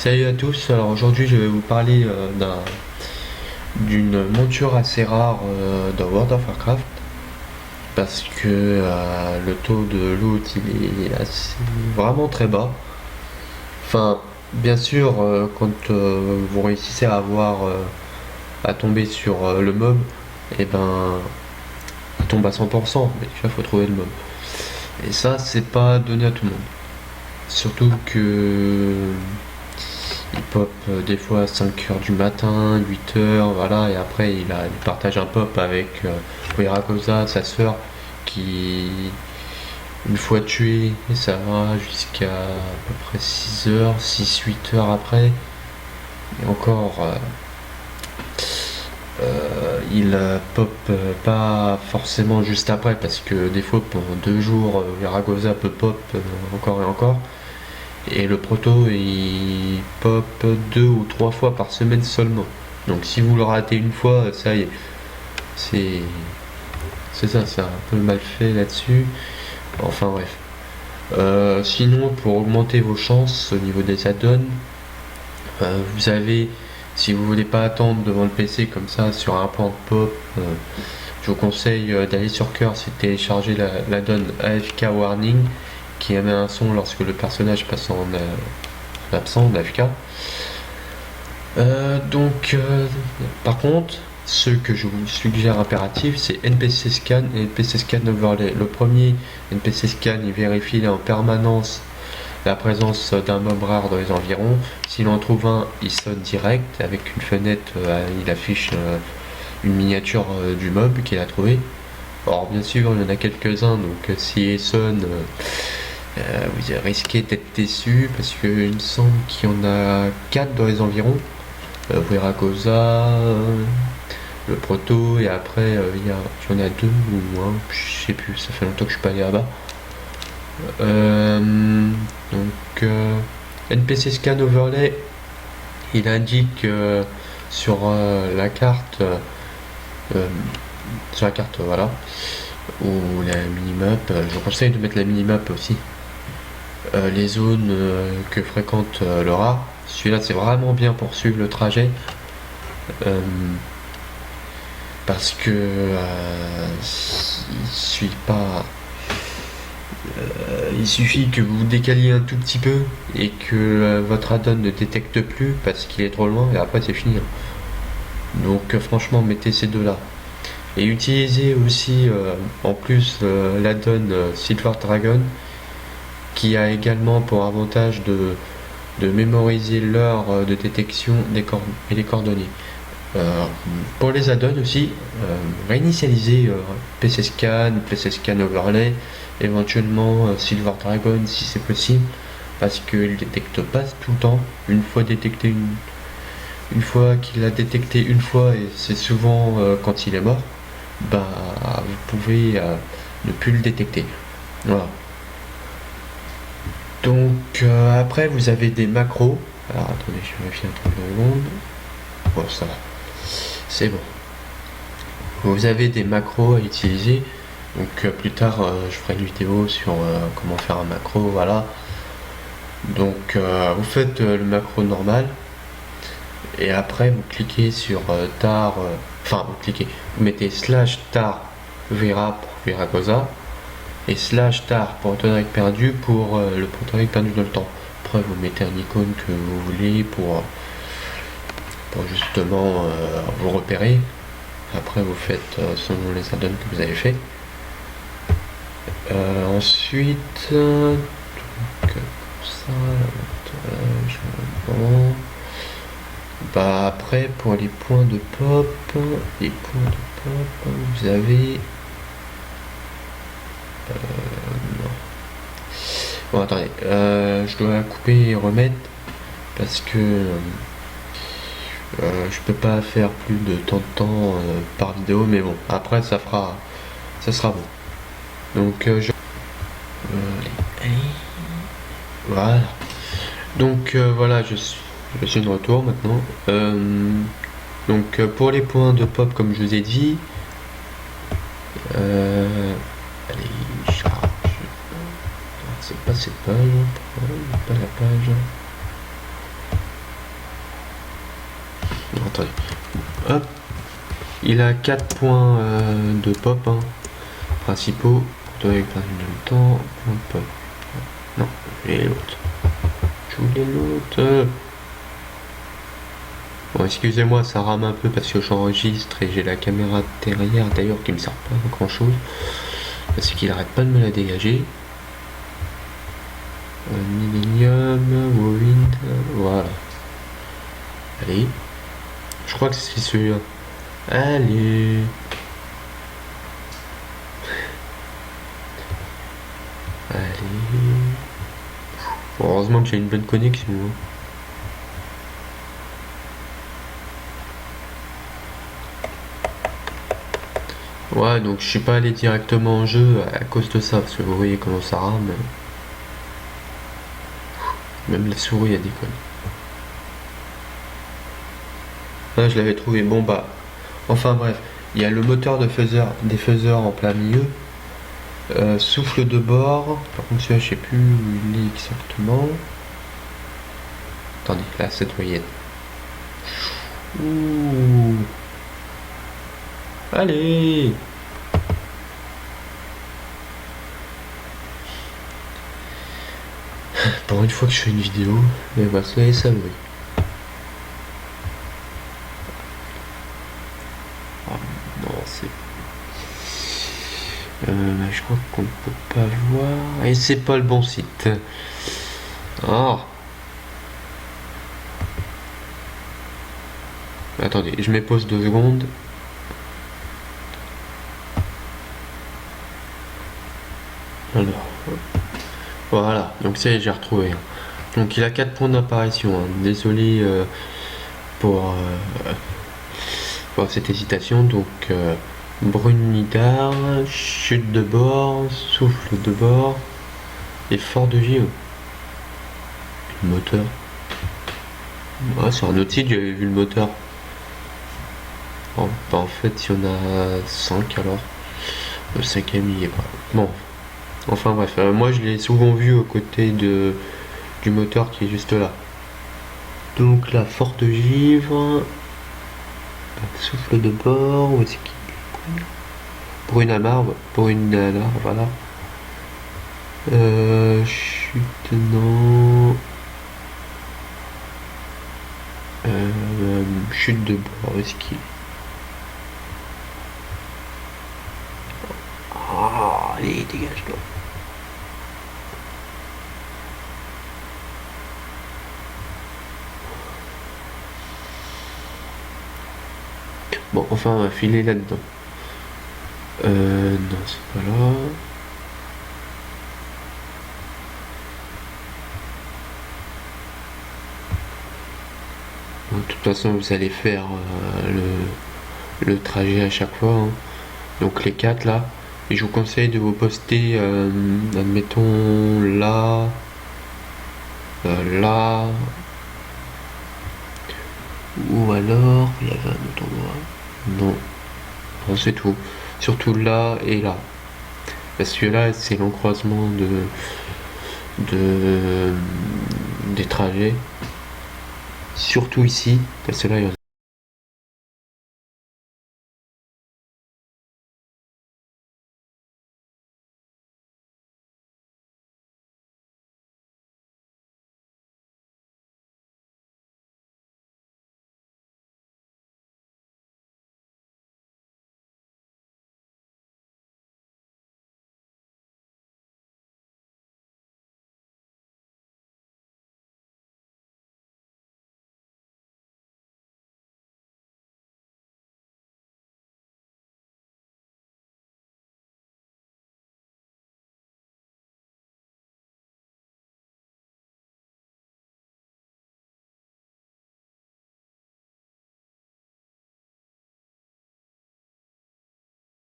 Salut à tous, alors aujourd'hui je vais vous parler d'une monture assez rare dans World of Warcraft parce que le taux de loot il est vraiment très bas. Enfin, bien sûr, quand vous réussissez à tomber sur le mob, et ben il tombe à 100%, mais il faut trouver le mob. Et ça, c'est pas donné à tout le monde. Surtout que il pop des fois à 5 heures du matin, 8 heures, voilà, et après il partage un pop avec Wirakosa, sa sœur, qui, une fois tuée, et ça va jusqu'à à peu près 6 heures, 6-8 heures après, et encore, il pop pas forcément juste après, parce que des fois pendant 2 jours, Wirakosa peut pop encore et encore. Et le proto il pop 2 ou 3 fois par semaine seulement. Donc si vous le ratez une fois, ça y est. C'est. C'est un peu mal fait là-dessus. Enfin bref. Sinon, pour augmenter vos chances au niveau des add-ons, vous avez, si vous voulez pas attendre devant le PC comme ça sur un point de pop, je vous conseille d'aller sur Curse et télécharger l'add-on AFK Warning qui émet un son lorsque le personnage passe en absent, en AFK. Par contre, ce que je vous suggère impératif, c'est NPC Scan et NPC Scan Overlay. Le premier, NPC Scan, il vérifie en permanence la présence d'un mob rare dans les environs. S'il en trouve un, il sonne direct avec une fenêtre, il affiche une miniature du mob qu'il a trouvé. Or, bien sûr, il y en a quelques-uns, donc s'il sonne, vous risquez d'être déçu parce qu'il me semble qu'il y en a 4 dans les environs. Wirakosa, le proto, et après il y en a 2 ou moins, je sais plus, ça fait longtemps que je suis pas allé là-bas. NPC Scan Overlay, il indique sur la carte, voilà, ou la minimap, je vous conseille de mettre la minimap aussi. Les zones que fréquente le rat. Celui-là, c'est vraiment bien pour suivre le trajet. Parce que il suit pas. Il suffit que vous décaliez un tout petit peu et que votre add-on ne détecte plus parce qu'il est trop loin et après c'est fini. Donc franchement, mettez ces deux-là. Et utilisez aussi en plus l'add-on Silver Dragon qui a également pour avantage de mémoriser l'heure de détection et les coordonnées. Pour les add-ons aussi, réinitialiser PC Scan Overlay, éventuellement Silver Dragon si c'est possible, parce qu'il ne détecte pas tout le temps. Une fois qu'il a détecté une fois, et c'est souvent quand il est mort, bah vous pouvez ne plus le détecter. Voilà. Donc après vous avez des macros. Alors attendez, je vérifie un truc de seconde. Bon, ça va. C'est bon. Vous avez des macros à utiliser. Donc plus tard je ferai une vidéo sur comment faire un macro, voilà. Donc vous faites le macro normal. Et après vous cliquez sur tar. Vous mettez /tar Vera pour Wirakosa. Et /tar pour Portoric perdu pour le Portoric perdu dans le temps. Après vous mettez un icône que vous voulez pour justement vous repérer. Après vous faites selon les add-ons que vous avez fait. Ensuite donc, ça, bon. Bah après pour les points de pop, vous avez non. Bon attendez, je dois couper et remettre parce que je peux pas faire plus de tant de temps par vidéo, mais bon, après ça sera bon. Donc allez. Voilà. Donc voilà, je suis de retour maintenant. Donc pour les points de pop, comme je vous ai dit, allez, charge. C'est pas cette page, pas la page. Non, attendez. Hop. Il a 4 points de pop hein, principaux. Avec pas de temps. Pop. Non, je voulais l'autre. Je voulais l'autre. Bon, excusez-moi, ça rame un peu parce que j'enregistre et j'ai la caméra derrière d'ailleurs qui me sert pas à grand chose. Parce qu'il arrête pas de me la dégager. Millennium, Wind, voilà. Allez. Je crois que c'est celui-là. Allez. Allez. Bon, heureusement que j'ai une bonne connexion. Hein. Ouais, donc je suis pas allé directement en jeu à cause de ça, parce que vous voyez comment ça rame. Même la souris a déconné. Ah, je l'avais trouvé. Bon bah, enfin bref, il y a le moteur de des faiseurs en plein milieu. Souffle de bord. Par contre, celui-là, je sais plus où il est exactement. Attendez, là, cette moyenne. Ouh. Allez. Pour une fois que je fais une vidéo, mais bah, soyez savoureux. Oh, non, c'est... je crois qu'on peut pas voir. Et c'est pas le bon site. Oh. Attendez, je mets pause 2 secondes. Alors, voilà, donc ça y est, j'ai retrouvé. Donc il a 4 points d'apparition. Hein. Désolé pour cette hésitation. Donc Brunidar, chute de bord, souffle de bord et fort de J.E. Le moteur. Ouais, sur un autre site, j'avais vu le moteur. Bon, bah en fait, il y en a 5 alors. Le 5ème, il est pas. Bon. Enfin bref, moi je l'ai souvent vu aux côtés du moteur qui est juste là. Donc la forte givre, souffle de bord, où est-ce qu'il est pour une amarre, voilà. Chute non. Chute de bord, où est-ce qu'il est? Ah, allez, dégage-toi. Bon, enfin, on va filer là-dedans. Non, c'est pas là. Bon, de toute façon, vous allez faire le trajet à chaque fois. Hein. Donc les 4 là. Et je vous conseille de vous poster, admettons, là, là, ou alors, il y avait un autre endroit. Non, non c'est tout. Surtout là et là. Parce que là, c'est l'encroisement des trajets. Surtout ici, parce que là, il y en a